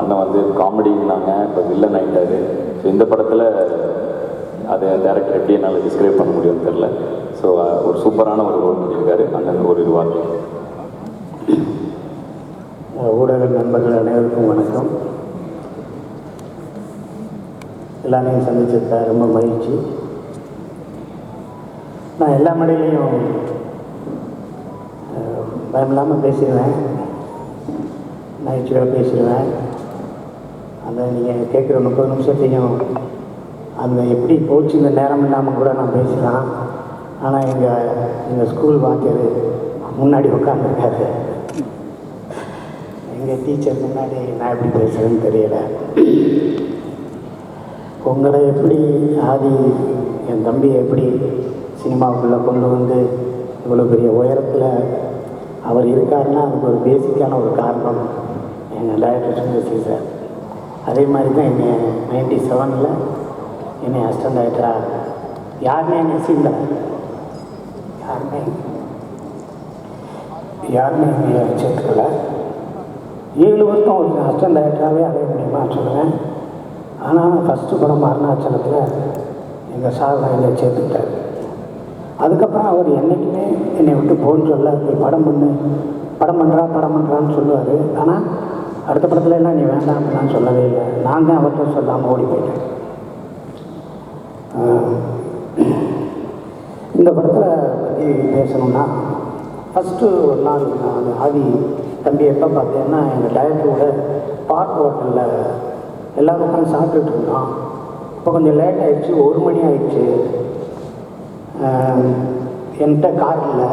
அண்ணன் வந்து காமெடினாங்க, இப்போ வில்லன் ஆகிட்டாரு. ஸோ இந்த படத்தில் அதை டேரக்டர் எப்படி என்னால் டிஸ்கிரைப் பண்ண முடியும்னு தெரில. ஸோ ஒரு சூப்பரான ஒரு ரோல் பண்ணியிருக்காரு அண்ணன். ஒரு வார்த்தை. ஊடக நண்பர்கள் அனைவருக்கும் வணக்கம். எல்லாரையும் சந்திச்சத ரொம்ப மகிழ்ச்சி. நான் எல்லா மேடையிலையும் பயமில்லாமல் பேசிடுவேன், நகைச்சுவையாக பேசிடுவேன். அந்த நீங்கள் கேட்குற 30 நிமிஷத்தையும் அந்த எப்படி போச்சு இந்த நேரம் இல்லாமல் கூட நான் பேசலாம். ஆனால் எங்கள் ஸ்கூல் வாத்தியார் முன்னாடி உட்காந்துருக்காரு. எங்கள் டீச்சர் முன்னாடி நான் எப்படி பேசுகிறேன்னு தெரியலை. உங்களை எப்படி ஆதி என் தம்பியை எப்படி சினிமாவுக்குள்ளே கொண்டு வந்து இவ்வளோ பெரிய உயரத்தில் அவர் இருக்காருன்னா அதுக்கு ஒரு பேசிக்கான ஒரு காரணம் எங்கள் டைரக்டர் சுந்தர்சி சார். அதே மாதிரி தான் என்னை 97 என்னை அசிஸ்டன்ட் டைரக்டராக யாருமே என்னை சீண்டா யாருமே என்னை சேர்த்துக்கல. 7 வருஷம் ஒரு அசிஸ்டன்ட் டைரக்டராகவே அடைய முடியுமா சொல்லுவேன். ஆனால் ஃபஸ்ட்டு படம் அருணாச்சலத்தில் எங்கள் சார் என்னை சேர்த்துக்கிட்டார். அதுக்கப்புறம் அவர் என்றைக்குமே என்னை விட்டு போன்னு சொல்ல, போய் படம் பண்ணுறான்னு சொல்லுவார். ஆனால் அடுத்த படத்துல எல்லாம் நீ வேண்டாம் அப்படிலாம் சொல்லவே இல்லை. நான் தான் அவர்கிட்ட சொல்லாமல் ஓடி போயிட்டேன். இந்த படத்தில் பற்றி பேசணும்னா ஃபஸ்ட்டு ஒரு நாள் நான் ஆதி தம்பி எப்போ பார்த்தேன்னா எங்கள் டைரக்டரோட பார்க் ஹோட்டலில் எல்லோரும் உட்காந்து சாப்பிட்டுட்டு இருந்தோம். இப்போ கொஞ்சம் லேட் ஆகிடுச்சு, 1 மணி ஆகிடுச்சு. என்கிட்ட கார் இல்லை.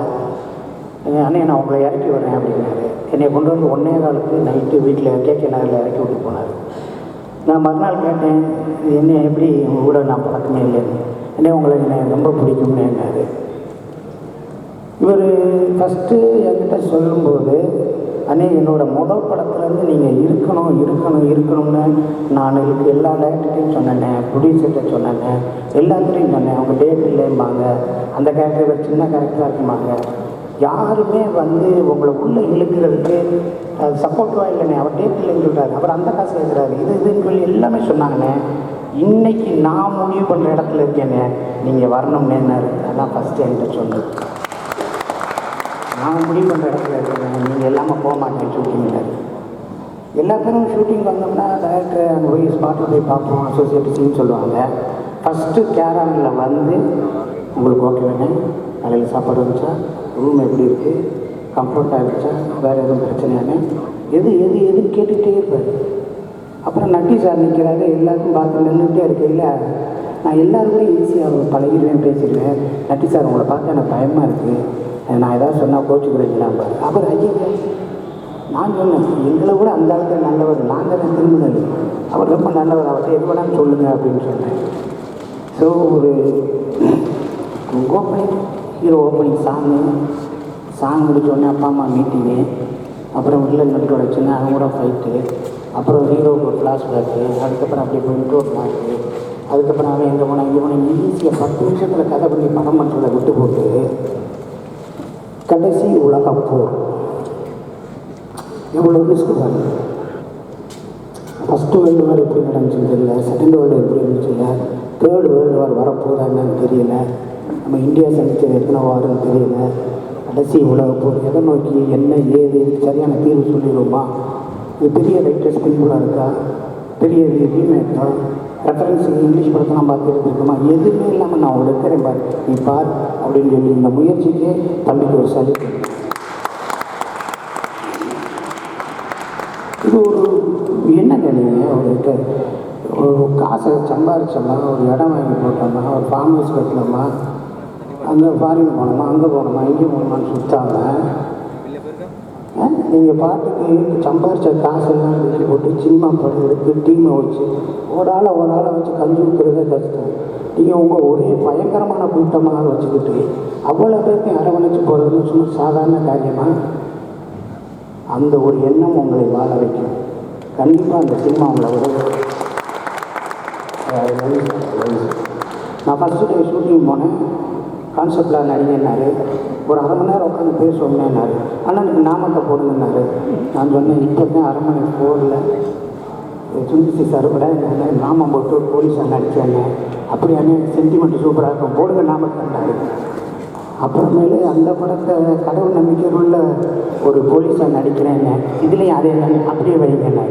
அண்ணே நான் உங்களை இறக்கி வரேன் அப்படின்னாரு. என்னை கொண்டு வந்து 1:15 நைட்டு வீட்டில் கேகே நகரில் இறக்கி விட்டு போனார். நான் மறுநாள் கேட்டேன், என்ன எப்படி உங்கள் கூட நான் பழக்கமே இல்லைன்னு. என்னை உங்களை எனக்கு ரொம்ப பிடிக்கும்னு என்னாரு. இவர் ஃபஸ்ட்டு என்கிட்ட சொல்லும்போது, அண்ணே என்னோடய முதல் படத்துலேருந்து நீங்கள் இருக்கணும்னு நான் எல்லா டைரக்டர்கிட்டையும் சொன்னேன்னே, ப்ரொடியூசர்கிட்ட சொன்னேன்னே, எல்லாத்துலேயும் சொன்னேன். அவங்க டேட் இல்லைம்பாங்க, அந்த கேரக்டர் சின்ன கேரக்டராக இருக்குமாங்க. யாருமே வந்து உங்களை உள்ளே இழுக்கிறதுக்கு சப்போர்ட்டிவாக இல்லைண்ணே. அவர் டேட் இல்லைன்னு சொல்கிறாரு, அவர் அந்த காசு கேட்குறாரு, இதுன்னு சொல்லி எல்லாமே சொன்னாங்கண்ணே. இன்றைக்கி நான் முடிவு பண்ணுற இடத்துல இருக்கேண்ணே, நீங்கள் வரணும்னேன்னாரு. அதான் ஃபஸ்ட்டு என்கிட்ட சொன்னது. நான் முடிவு பண்ணுற இடத்துல இருக்கேன், நீங்கள் எல்லாமே போக மாட்டேன் ஷூட்டிங்கில். எல்லா பேரும் ஷூட்டிங் வந்தோம்னா டேரக்டர் அங்கே போய் ஸ்பாட்டில் போய் பார்ப்போம், அசோசியேட் சொல்லுவாங்க. ஃபஸ்ட்டு கேரமில் வந்து உங்களுக்கு ஓகே வேணும், காலையில் சாப்பாடு வந்துச்சா, ரூம் எப்படி இருக்குது, கம்ஃபர்ட்டாக இருந்துச்சா, வேறு எதுவும் பிரச்சனையானே, எது கேட்டுகிட்டே இருப்பார். அப்புறம் நட்டி சார் நிற்கிறாரு, எல்லாருக்கும் பார்த்து நின்றுட்டே இருக்கையில் நான் எல்லாருமே ஈஸியாக பழகிடுவேன், பேசிடுவேன். நட்டி சார் உங்களை பார்த்து எனக்கு பயமாக இருக்குது, நான் ஏதாவது சொன்னால் கோச்சுக்கிறீங்களாம். அப்புறம் ஐயா நான் சொன்னேன், எங்களை கூட அந்த அளவுக்கு நல்லவர், நாங்கள் தான் திரும்பினது, அவர் ரொம்ப நல்லவர், அவர்கிட்ட எது வேணாலும் சொல்லுங்கள் அப்படின்னு சொன்னேன். ஸோ ஒரு ஓப்பனிங் ஹீரோ ஓப்பனிங் சாங் முடிச்சோடனே அப்பா அம்மா மீட்டிங்கு, அப்புறம் வில்லன் நட்டோட சின்ன அவங்களோட ஃபைட்டு, அப்புறம் ஹீரோவுக்கு ஒரு ஃப்ளாஷ்பேக்கு, அதுக்கப்புறம் அப்படி போயிட்டு ஒரு ஃப்ளாஷு, அதுக்கப்புறம் அவன் எங்கே போனால் இங்கே போனால் ஈஸியாக 10 நிமிஷத்தில் கதை பண்ணி படம் பண்ணுறதை விட்டு போட்டு கடைசி உலகம் போர் எவ்வளோ ரிஸ்க்கு பாருங்க. ஃபஸ்ட்டு வேர்ல்டு வார் எப்படி நடந்துச்சுன்னு தெரியல, செகண்ட் வேர்ல்டு எப்படி இருந்துச்சு இல்லை, தேர்டு வேர்ல்டு வார் வரப்போதா என்னன்னு தெரியல, நம்ம இந்தியா சந்தித்தது எத்தனை வாருன்னு தெரியல. கடைசி உலகப்போர் எதை நோக்கி என்ன ஏது சரியான தீர்வு சொல்லிடுவோமா? இது பெரிய ரைட்டர்ஸ் பின்புலாக இருக்கா, பெரிய ரீமேக்கா, ரெஃபரன்ஸ் இங்கிலீஷ் படத்தெல்லாம் பார்த்துட்டு இருக்குமா? எதுவுமே இல்லாமல் நான் உங்களுக்கு இருக்கிறேன் பார், நீ பார் அப்படின்னு சொல்லி இந்த முயற்சிக்கு தம்பிக்கு ஒரு சளி. இது ஒரு என்ன கேளுங்க, ஒரு காசை சம்பாரிச்சோம்னா, ஒரு இடம் வாங்கி போட்டோம்னா, ஒரு ஃபார்ம் ஹவுஸ் கட்டலாமா, அங்கே ஃபாரின் போனோமா, அங்கே போனோமா, இங்கே போனோமான்னு சுற்றாமல் நீங்கள் பாட்டுக்கு சம்பாரித்த காசெல்லாம் எடுத்து போட்டு சினிமா படம் எடுத்து டீமை வச்சு ஒரு ஆளை வச்சு கஞ்சி ஊற்றுறதே கஷ்டம். நீங்கள் உங்கள் ஒரே பயங்கரமான கூட்டமாக வச்சுக்கிட்டு அவ்வளோ பேருக்கு அரவணைச்சு போகிறதுன்னு சும்மா சாதாரண காரியமாக அந்த ஒரு எண்ணம் உங்களை வாழ வைக்கும். கண்டிப்பாக அந்த சினிமா உங்களை விட. நான் ஃபஸ்ட்டு டே ஷூட்டிங் போனேன், கான்செப்டில் நடிகன்னாரு, ஒரு 1/2 மணி நேரம் உட்காந்து பேசுவோம்னாரு. ஆனால் எனக்கு நாமத்தை போடுங்கன்னாரு. நான் சொன்னேன், இப்போ தான் 1/2 மணி போடல, சுந்தசி சார் கூட நாமம் போட்டு போலீஸாக நடித்தாங்க. அப்படியான சென்டிமெண்ட் சூப்பராக இருக்கும், போடுங்க நாம கண்டாரு. அப்புறமேலு அந்த படத்தை கடவுள் நம்பிக்கையில் உள்ள ஒரு போலீஸாக நடிக்கிறேன்னு, இதுலேயும் அதே அப்படியே வைங்கண்ணே,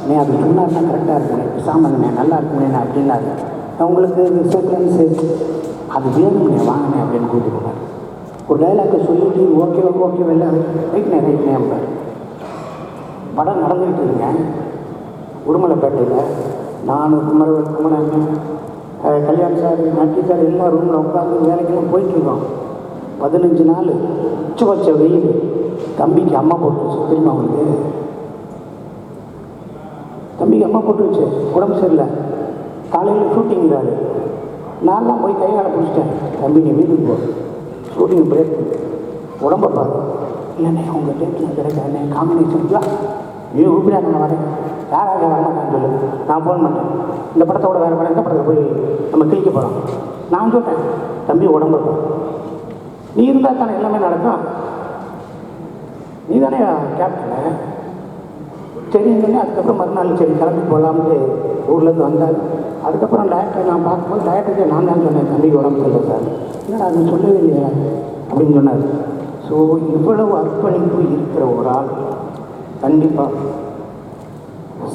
நீ அது சொன்னார்னா கரெக்டாக இருக்கேன், பேசாமண்ணே நல்லா இருக்குண்ணே அப்படின்னாரு. உங்களுக்கு சீக்வன்ஸு அது வேணும்னே வாங்கினேன் அப்படின்னு கூப்பிட்டு போனார். ஒரு டைலாக்கை சொல்லிட்டு ஓகே வெளில ரைட்னே அப்படின்னார். படம் நடந்துக்கிட்டு இருங்க உடுமலைப்பேட்டையில். நான் குமரன் கல்யாண் சார் நட்டி சார் எல்லாம் ரூமில் உட்காந்து வேலைக்கெல்லாம் போயிட்டுருக்கோம். 15 நாள் உச்சி வச்ச வெயில். தம்பிக்கு அம்மா போட்டுருச்சு தெரியுமா அவங்களுக்கு? தம்பிக்கு அம்மா போட்டுருச்சு, உடம்பு சரியில்லை. காலையில் ஷூட்டிங்கிறாரு. நான்லாம் போய் கையால் பிடிச்சிட்டேன். தம்பி நீ வீட்டுக்கு போ, ஷூட்டிங் பிரேக், உடம்பை பாரு. இல்லைண்ணே அவங்க டேட்டில் கிடைக்காதுண்ணே, காம்பினேஷன் நீ உருப்பிடா நான் வரேன், யாராக வரமாட்டான்னு சொல்லு, நான் ஃபோன் பண்ணேன். இந்த படத்தோட வேறு படம், இந்த படத்தில் போய் நம்ம கிழிக்க போகிறோம். நான் சொல்கிறேன் தம்பி உடம்பு பாரு, நீ இருந்தால் தானே எல்லாமே நடக்கும், நீ தானே கேப்டனு. சரிங்கன்னு அதுக்கப்புறம் மறுநாள் சரி கிளம்பி போகலாம்னு ஊர்லேருந்து வந்தார். அதுக்கப்புறம் டைரக்டர் நான் பார்க்கும்போது டைரக்டருக்கு நான் தான் சொன்னேன் தம்பிக்கு உடம்பு சரியில்லை சார். என்னடா அது சொல்லவே இல்லையா அப்படின்னு சொன்னார். ஸோ இவ்வளவு அர்ப்பணிப்பு இருக்கிற ஒரு ஆள் கண்டிப்பாக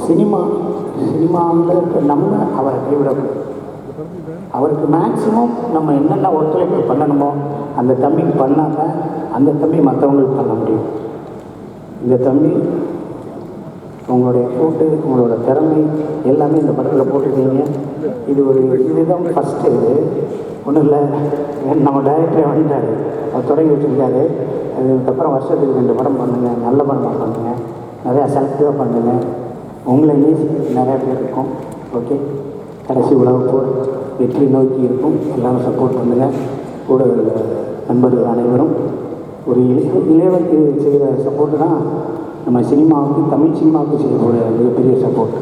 சினிமாவில் இருக்க நம்ம அவரை கைவிடக்கூடாது. அவருக்கு மேக்ஸிமம் நம்ம என்னென்ன ஒத்துழைப்பு பண்ணணுமோ அந்த தம்பிக்கு பண்ணால் தான் அந்த தம்பி மற்றவங்களுக்கு பண்ண முடியும். இந்த தம்பி உங்களுடைய ஃபோட்டு, உங்களோட திறமை எல்லாமே இந்த படத்தில் போட்டுருக்கீங்க. இதுதான் ஃபஸ்ட்டு. இது ஒன்றும் இல்லை, நம்ம டைரக்டரே வந்துட்டார், அவர் தொடங்கி வச்சுருக்காரு. அதுக்கப்புறம் வருஷத்துக்கு 2 படம் பண்ணுங்கள், நல்ல படமாக பண்ணுங்கள், நிறையா செலக்டிவாக பண்ணுங்கள், உங்களை நேசிக்க நிறையா பேர் இருக்கும். ஓகே, கடைசி உலகப்போர் வெற்றி நோக்கி இருக்கும். எல்லாரும் சப்போர்ட் பண்ணுங்கள். கூட நண்பர்கள் அனைவரும் ஒரு இளையவருக்கு செய்கிற சப்போர்ட்டு தான் நம்ம சினிமாவுக்கு, தமிழ் சினிமாவுக்கு செய்யக்கூடிய மிகப்பெரிய சப்போர்ட்.